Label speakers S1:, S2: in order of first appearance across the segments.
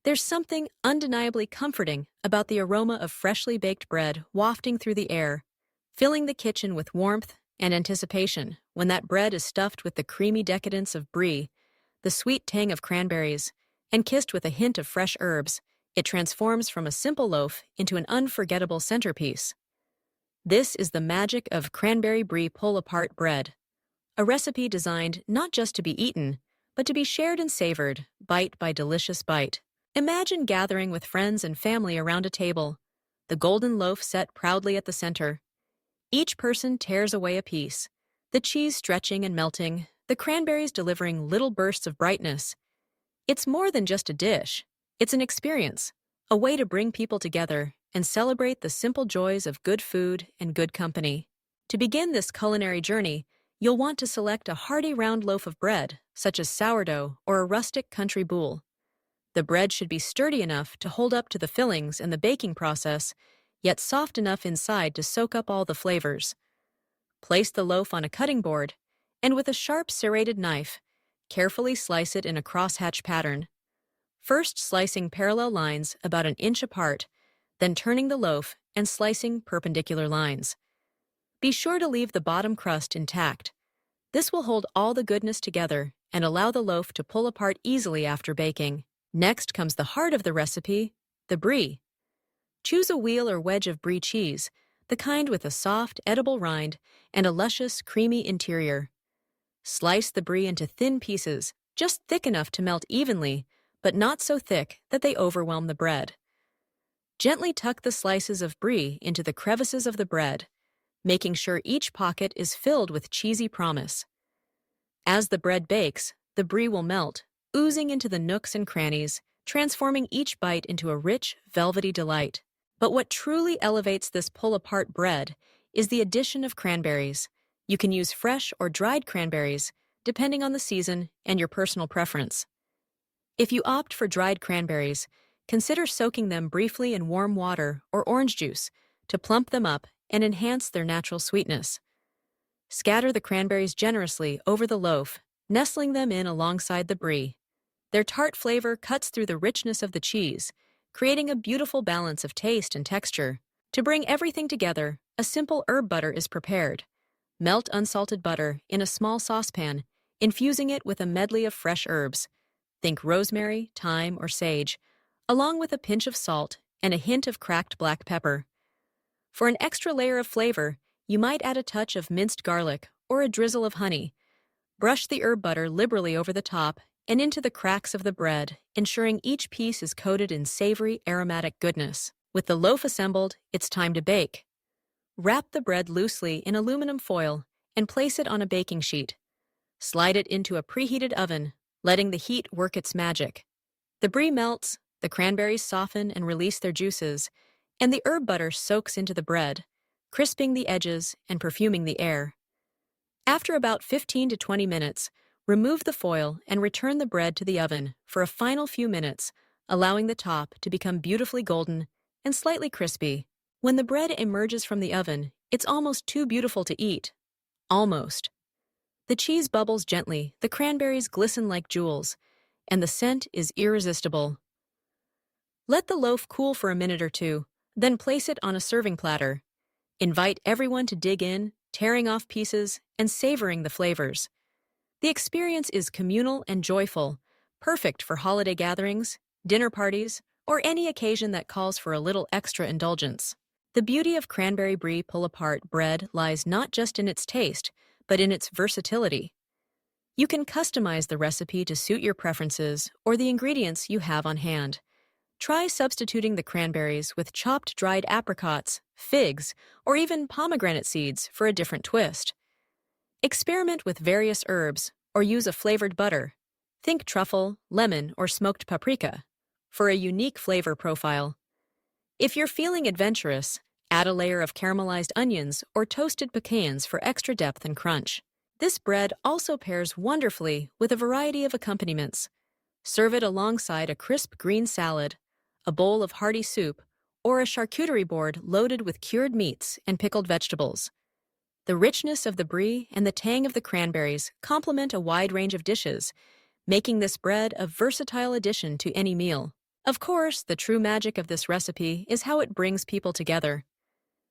S1: There's something undeniably comforting about the aroma of freshly baked bread wafting through the air, filling the kitchen with warmth and anticipation when that bread is stuffed with the creamy decadence of brie, the sweet tang of cranberries, and kissed with a hint of fresh herbs. It transforms from a simple loaf into an unforgettable centerpiece. This is the magic of cranberry brie pull-apart bread, a recipe designed not just to be eaten, but to be shared and savored, bite by delicious bite. Imagine gathering with friends and family around a table, the golden loaf set proudly at the center. Each person tears away a piece, the cheese stretching and melting, the cranberries delivering little bursts of brightness. It's more than just a dish. It's an experience, a way to bring people together and celebrate the simple joys of good food and good company. To begin this culinary journey, you'll want to select a hearty round loaf of bread, such as sourdough or a rustic country boule. The bread should be sturdy enough to hold up to the fillings and the baking process, yet soft enough inside to soak up all the flavors. Place the loaf on a cutting board, and with a sharp serrated knife, carefully slice it in a crosshatch pattern. First slicing parallel lines about an inch apart, then turning the loaf and slicing perpendicular lines. Be sure to leave the bottom crust intact. This will hold all the goodness together and allow the loaf to pull apart easily after baking. Next comes the heart of the recipe, the brie. Choose a wheel or wedge of brie cheese, the kind with a soft, edible rind and a luscious, creamy interior. Slice the brie into thin pieces, just thick enough to melt evenly, but not so thick that they overwhelm the bread. Gently tuck the slices of brie into the crevices of the bread, making sure each pocket is filled with cheesy promise. As the bread bakes, the brie will melt, oozing into the nooks and crannies, transforming each bite into a rich, velvety delight. But what truly elevates this pull-apart bread is the addition of cranberries. You can use fresh or dried cranberries, depending on the season and your personal preference. If you opt for dried cranberries, consider soaking them briefly in warm water or orange juice to plump them up and enhance their natural sweetness. Scatter the cranberries generously over the loaf, nestling them in alongside the brie. Their tart flavor cuts through the richness of the cheese, creating a beautiful balance of taste and texture. To bring everything together, a simple herb butter is prepared. Melt unsalted butter in a small saucepan, infusing it with a medley of fresh herbs. Think rosemary, thyme, or sage, along with a pinch of salt and a hint of cracked black pepper. For an extra layer of flavor, you might add a touch of minced garlic or a drizzle of honey. Brush the herb butter liberally over the top and into the cracks of the bread, ensuring each piece is coated in savory, aromatic goodness. With the loaf assembled, it's time to bake. Wrap the bread loosely in aluminum foil and place it on a baking sheet. Slide it into a preheated oven, letting the heat work its magic. The brie melts, the cranberries soften and release their juices, and the herb butter soaks into the bread, crisping the edges and perfuming the air. After about 15 to 20 minutes, remove the foil and return the bread to the oven for a final few minutes, allowing the top to become beautifully golden and slightly crispy. When the bread emerges from the oven, it's almost too beautiful to eat. Almost. The cheese bubbles gently, the cranberries glisten like jewels, and the scent is irresistible. Let the loaf cool for a minute or two, then place it on a serving platter. Invite everyone to dig in, tearing off pieces and savoring the flavors. The experience is communal and joyful, perfect for holiday gatherings, dinner parties, or any occasion that calls for a little extra indulgence. The beauty of cranberry brie pull-apart bread lies not just in its taste, but in its versatility. You can customize the recipe to suit your preferences or the ingredients you have on hand. Try substituting the cranberries with chopped dried apricots, figs, or even pomegranate seeds for a different twist. Experiment with various herbs or use a flavored butter. Think truffle, lemon, or smoked paprika for a unique flavor profile. If you're feeling adventurous, add a layer of caramelized onions or toasted pecans for extra depth and crunch. This bread also pairs wonderfully with a variety of accompaniments. Serve it alongside a crisp green salad, a bowl of hearty soup, or a charcuterie board loaded with cured meats and pickled vegetables. The richness of the brie and the tang of the cranberries complement a wide range of dishes, making this bread a versatile addition to any meal. Of course, the true magic of this recipe is how it brings people together.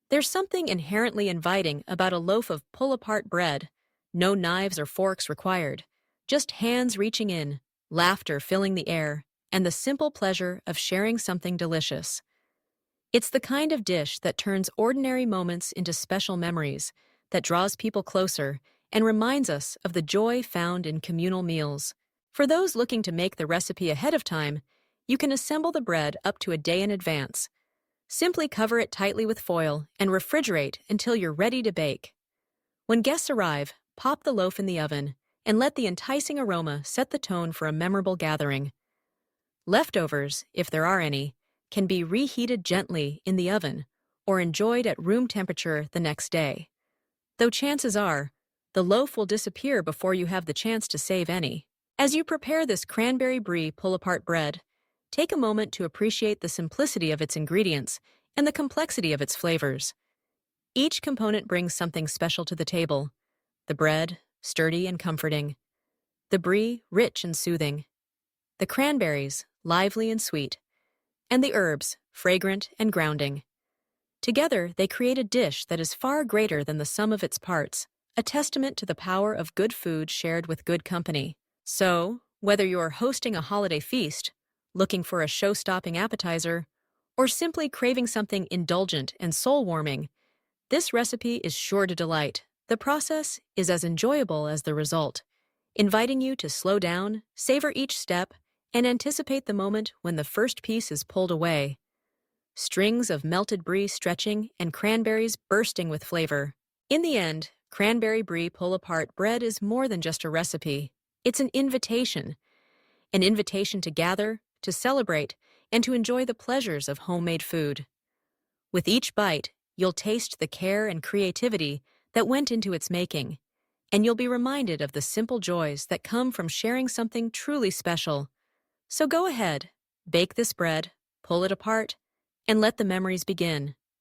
S1: There's something inherently inviting about a loaf of pull-apart bread. No knives or forks required. Just hands reaching in, laughter filling the air, and the simple pleasure of sharing something delicious. It's the kind of dish that turns ordinary moments into special memories, that draws people closer, and reminds us of the joy found in communal meals. For those looking to make the recipe ahead of time, you can assemble the bread up to a day in advance. Simply cover it tightly with foil and refrigerate until you're ready to bake. When guests arrive, pop the loaf in the oven and let the enticing aroma set the tone for a memorable gathering. Leftovers, if there are any, can be reheated gently in the oven or enjoyed at room temperature the next day. Though chances are, the loaf will disappear before you have the chance to save any. As you prepare this cranberry brie pull-apart bread, take a moment to appreciate the simplicity of its ingredients and the complexity of its flavors. Each component brings something special to the table. The bread, sturdy and comforting. The brie, rich and soothing. The cranberries, lively and sweet. And the herbs, fragrant and grounding. Together, they create a dish that is far greater than the sum of its parts, a testament to the power of good food shared with good company. So, whether you're hosting a holiday feast, looking for a show-stopping appetizer, or simply craving something indulgent and soul-warming, this recipe is sure to delight. The process is as enjoyable as the result, inviting you to slow down, savor each step, and anticipate the moment when the first piece is pulled away. Strings of melted brie stretching and cranberries bursting with flavor. In the end, cranberry brie pull-apart bread is more than just a recipe. It's an invitation to gather, to celebrate, and to enjoy the pleasures of homemade food. With each bite, you'll taste the care and creativity that went into its making, and you'll be reminded of the simple joys that come from sharing something truly special. So go ahead, bake this bread, pull it apart, and let the memories begin.